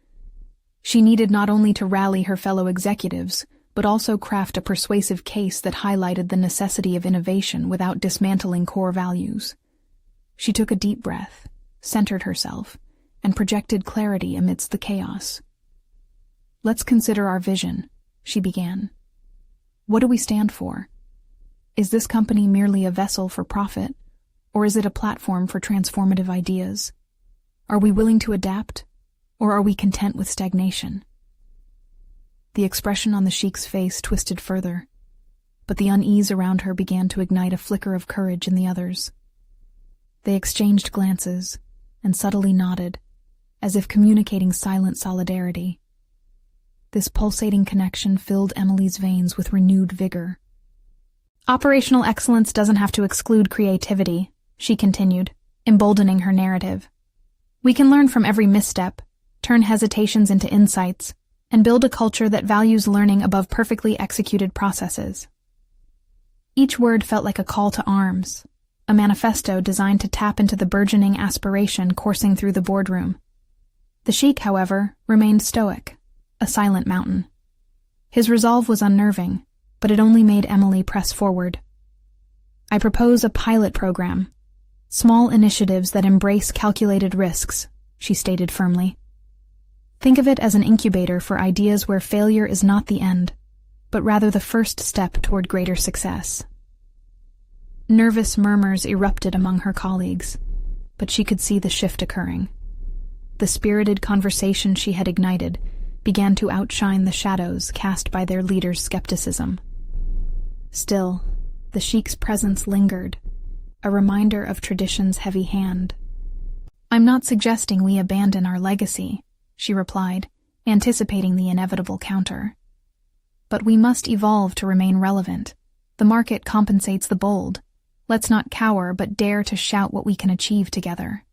She needed not only to rally her fellow executives, but also craft a persuasive case that highlighted the necessity of innovation without dismantling core values. She took a deep breath, centered herself, and projected clarity amidst the chaos. Let's consider our vision, she began. What do we stand for? Is this company merely a vessel for profit, or is it a platform for transformative ideas? Are we willing to adapt, or are we content with stagnation? The expression on the Sheik's face twisted further, but the unease around her began to ignite a flicker of courage in the others. They exchanged glances and subtly nodded, as if communicating silent solidarity. This pulsating connection filled Emily's veins with renewed vigor. Operational excellence doesn't have to exclude creativity, she continued, emboldening her narrative. We can learn from every misstep, turn hesitations into insights, and build a culture that values learning above perfectly executed processes. Each word felt like a call to arms, a manifesto designed to tap into the burgeoning aspiration coursing through the boardroom. The Sheik, however, remained stoic, a silent mountain. His resolve was unnerving, but it only made Emily press forward. "I propose a pilot program. Small initiatives that embrace calculated risks," she stated firmly. "Think of it as an incubator for ideas where failure is not the end, but rather the first step toward greater success." Nervous murmurs erupted among her colleagues, but she could see the shift occurring. The spirited conversation she had ignited began to outshine the shadows cast by their leader's skepticism. Still, the Sheik's presence lingered, a reminder of tradition's heavy hand. "I'm not suggesting we abandon our legacy," she replied, anticipating the inevitable counter. "But we must evolve to remain relevant. The market compensates the bold. Let's not cower, but dare to shout what we can achieve together."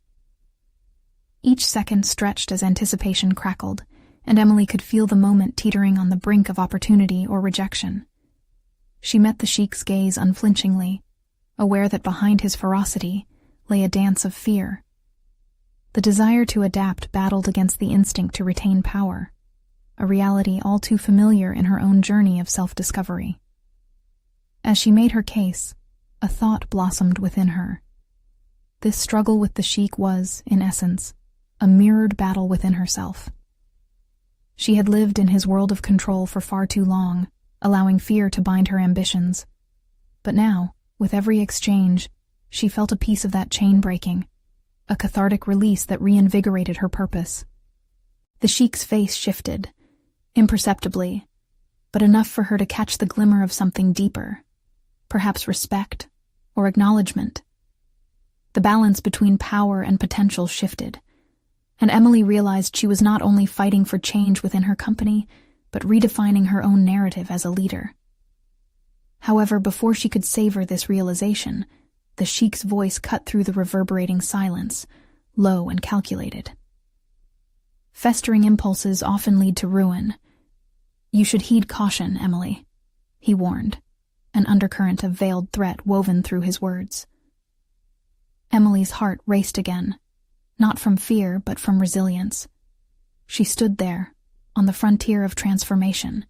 Each second stretched as anticipation crackled, and Emily could feel the moment teetering on the brink of opportunity or rejection. She met the Sheik's gaze unflinchingly, aware that behind his ferocity lay a dance of fear. The desire to adapt battled against the instinct to retain power, a reality all too familiar in her own journey of self-discovery. As she made her case, a thought blossomed within her. This struggle with the Sheik was, in essence, a mirrored battle within herself. She had lived in his world of control for far too long, allowing fear to bind her ambitions. But now, with every exchange, she felt a piece of that chain breaking, a cathartic release that reinvigorated her purpose. The Sheik's face shifted, imperceptibly, but enough for her to catch the glimmer of something deeper, perhaps respect or acknowledgement. The balance between power and potential shifted, and Emily realized she was not only fighting for change within her company, but redefining her own narrative as a leader. However, before she could savor this realization, the Sheik's voice cut through the reverberating silence, low and calculated. "Festering impulses often lead to ruin. You should heed caution, Emily," he warned, an undercurrent of veiled threat woven through his words. Emily's heart raced again, not from fear but from resilience. She stood there, on the frontier of transformation,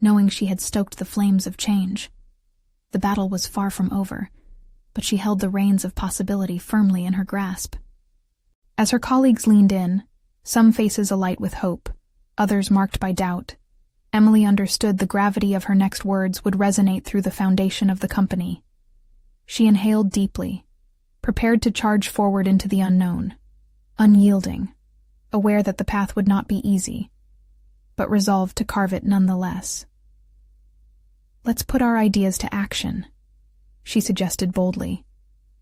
knowing she had stoked the flames of change. The battle was far from over, but she held the reins of possibility firmly in her grasp. As her colleagues leaned in, some faces alight with hope, others marked by doubt, Emily understood the gravity of her next words would resonate through the foundation of the company. She inhaled deeply, prepared to charge forward into the unknown, unyielding, aware that the path would not be easy, but resolved to carve it nonetheless. "Let's put our ideas to action," she suggested boldly,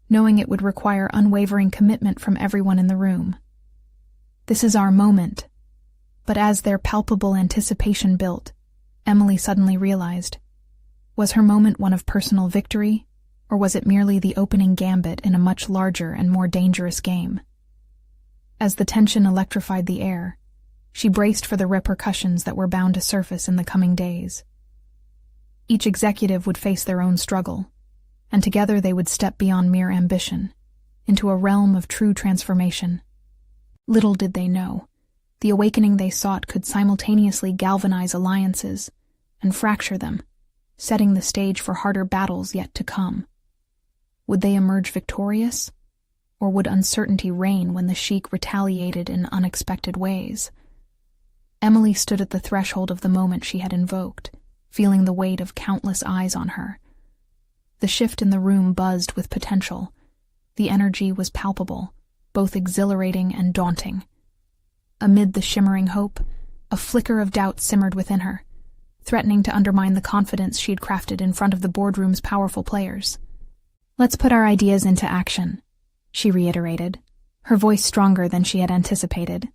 knowing it would require unwavering commitment from everyone in the room. "This is our moment." But as their palpable anticipation built, Emily suddenly realized, was her moment one of personal victory, or was it merely the opening gambit in a much larger and more dangerous game? As the tension electrified the air, she braced for the repercussions that were bound to surface in the coming days. Each executive would face their own struggle, and together they would step beyond mere ambition, into a realm of true transformation. Little did they know, the awakening they sought could simultaneously galvanize alliances and fracture them, setting the stage for harder battles yet to come. Would they emerge victorious, or would uncertainty reign when the Sheik retaliated in unexpected ways? Emily stood at the threshold of the moment she had invoked, feeling the weight of countless eyes on her. The shift in the room buzzed with potential. The energy was palpable, both exhilarating and daunting. Amid the shimmering hope, a flicker of doubt simmered within her, threatening to undermine the confidence she had crafted in front of the boardroom's powerful players. "Let's put our ideas into action," she reiterated, her voice stronger than she had anticipated.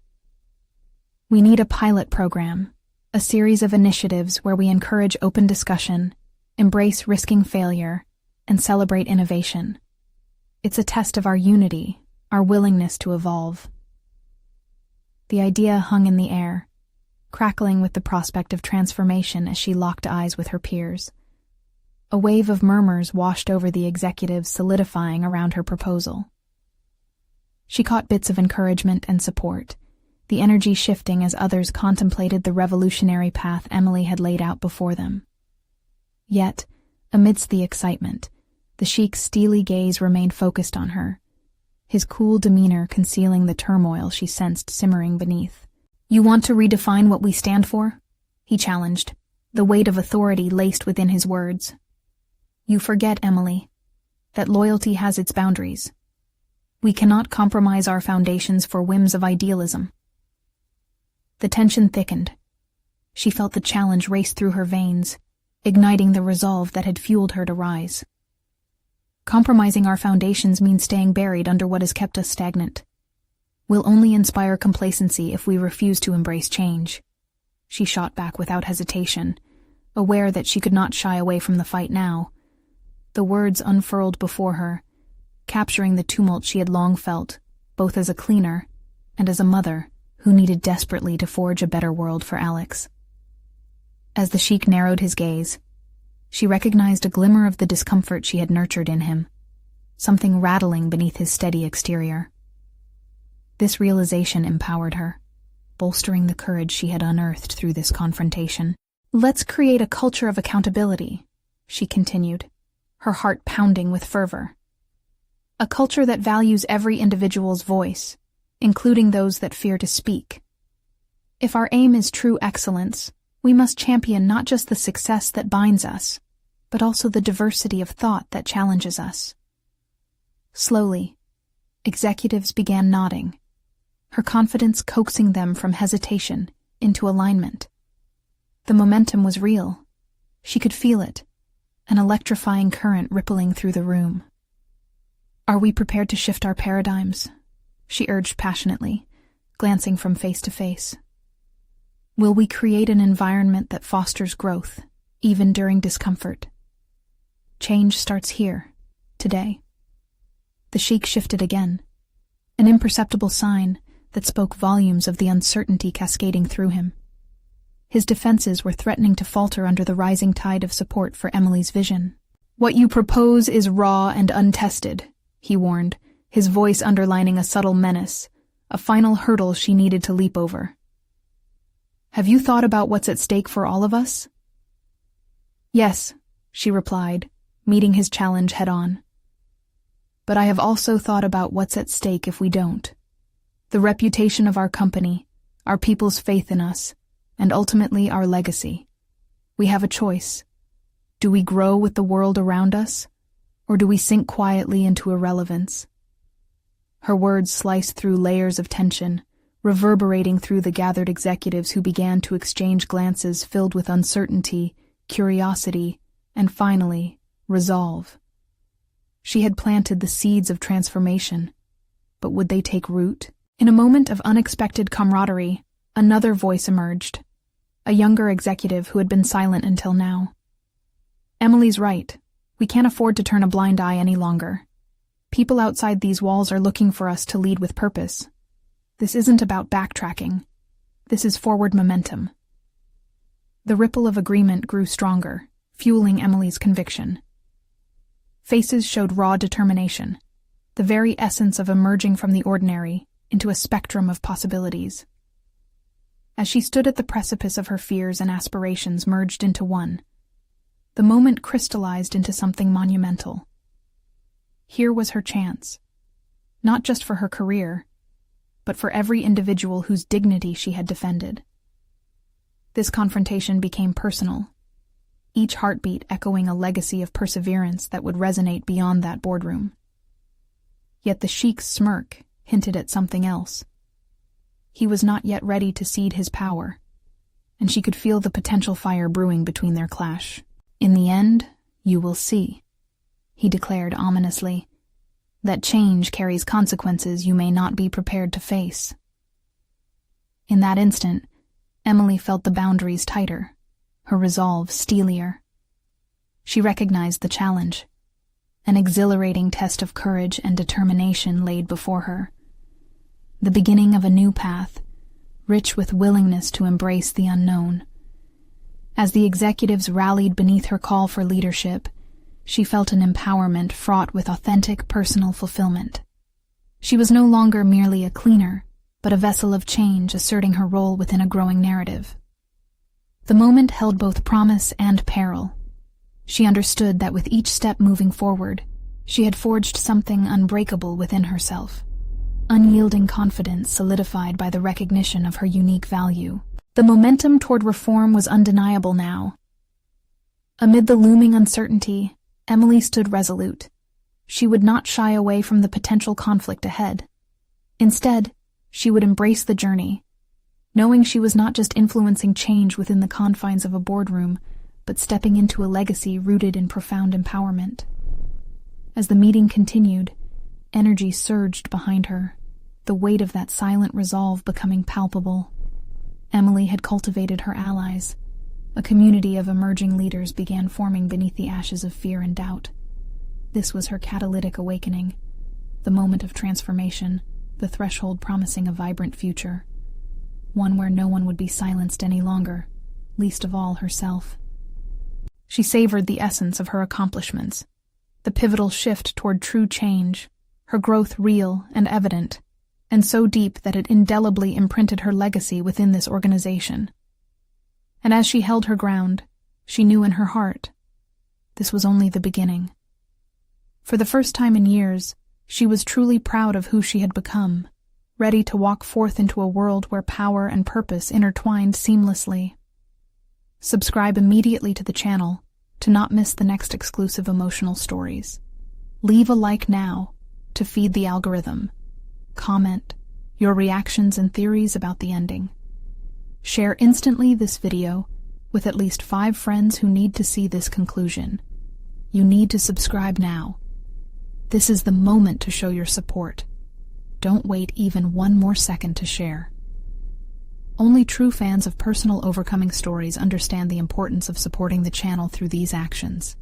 "We need a pilot program, a series of initiatives where we encourage open discussion, embrace risking failure, and celebrate innovation. It's a test of our unity, our willingness to evolve." The idea hung in the air, crackling with the prospect of transformation as she locked eyes with her peers. A wave of murmurs washed over the executives, solidifying around her proposal. She caught bits of encouragement and support, the energy shifting as others contemplated the revolutionary path Emily had laid out before them. Yet, amidst the excitement, the Sheik's steely gaze remained focused on her, his cool demeanor concealing the turmoil she sensed simmering beneath. "You want to redefine what we stand for?" he challenged, the weight of authority laced within his words. "You forget, Emily, that loyalty has its boundaries. We cannot compromise our foundations for whims of idealism." The tension thickened. She felt the challenge race through her veins, igniting the resolve that had fueled her to rise. Compromising our foundations means staying buried under what has kept us stagnant. We'll only inspire complacency if we refuse to embrace change. She shot back without hesitation, aware that she could not shy away from the fight now. The words unfurled before her, capturing the tumult she had long felt, both as a cleaner and as a mother who needed desperately to forge a better world for Alex. As the Sheik narrowed his gaze, she recognized a glimmer of the discomfort she had nurtured in him, something rattling beneath his steady exterior. This realization empowered her, bolstering the courage she had unearthed through this confrontation. "Let's create a culture of accountability," she continued, her heart pounding with fervor. "A culture that values every individual's voice, including those that fear to speak. If our aim is true excellence, we must champion not just the success that binds us, but also the diversity of thought that challenges us." Slowly, executives began nodding, her confidence coaxing them from hesitation into alignment. The momentum was real. She could feel it, an electrifying current rippling through the room. "Are we prepared to shift our paradigms?" she urged passionately, glancing from face to face. "Will we create an environment that fosters growth, even during discomfort? Change starts here, today." The Sheik shifted again, an imperceptible sign that spoke volumes of the uncertainty cascading through him. His defenses were threatening to falter under the rising tide of support for Emily's vision. "What you propose is raw and untested," he warned, his voice underlining a subtle menace, a final hurdle she needed to leap over. "Have you thought about what's at stake for all of us?" "Yes," she replied, meeting his challenge head-on. "But I have also thought about what's at stake if we don't. The reputation of our company, our people's faith in us, and ultimately our legacy. We have a choice. Do we grow with the world around us, or do we sink quietly into irrelevance?" Her words sliced through layers of tension, reverberating through the gathered executives who began to exchange glances filled with uncertainty, curiosity, and finally, resolve. She had planted the seeds of transformation, but would they take root? In a moment of unexpected camaraderie, another voice emerged, a younger executive who had been silent until now. "Emily's right. We can't afford to turn a blind eye any longer. People outside these walls are looking for us to lead with purpose. This isn't about backtracking. This is forward momentum." The ripple of agreement grew stronger, fueling Emily's conviction. Faces showed raw determination, the very essence of emerging from the ordinary into a spectrum of possibilities. As she stood at the precipice of her fears and aspirations merged into one, the moment crystallized into something monumental. Here was her chance, not just for her career, but for every individual whose dignity she had defended. This confrontation became personal, each heartbeat echoing a legacy of perseverance that would resonate beyond that boardroom. Yet the Sheik's smirk hinted at something else. He was not yet ready to cede his power, and she could feel the potential fire brewing between their clash. "In the end, you will see," he declared ominously, "that change carries consequences you may not be prepared to face." In that instant, Emily felt the boundaries tighter, her resolve steelier. She recognized the challenge, an exhilarating test of courage and determination laid before her. The beginning of a new path, rich with willingness to embrace the unknown. As the executives rallied beneath her call for leadership, she felt an empowerment fraught with authentic personal fulfillment. She was no longer merely a cleaner, but a vessel of change asserting her role within a growing narrative. The moment held both promise and peril. She understood that with each step moving forward, she had forged something unbreakable within herself. Unyielding confidence solidified by the recognition of her unique value. The momentum toward reform was undeniable now. Amid the looming uncertainty, Emily stood resolute. She would not shy away from the potential conflict ahead. Instead, she would embrace the journey, knowing she was not just influencing change within the confines of a boardroom, but stepping into a legacy rooted in profound empowerment. As the meeting continued, energy surged behind her, the weight of that silent resolve becoming palpable. Emily had cultivated her allies. A community of emerging leaders began forming beneath the ashes of fear and doubt. This was her catalytic awakening, the moment of transformation, the threshold promising a vibrant future. One where no one would be silenced any longer, least of all herself. She savored the essence of her accomplishments, the pivotal shift toward true change, her growth real and evident, and so deep that it indelibly imprinted her legacy within this organization. And as she held her ground, she knew in her heart, this was only the beginning. For the first time in years, she was truly proud of who she had become, ready to walk forth into a world where power and purpose intertwined seamlessly. Subscribe immediately to the channel to not miss the next exclusive emotional stories. Leave a like now to feed the algorithm. Comment your reactions and theories about the ending. Share instantly this video with at least 5 friends who need to see this conclusion. You need to subscribe now. This is the moment to show your support. Don't wait even one more second to share. Only true fans of personal overcoming stories understand the importance of supporting the channel through these actions.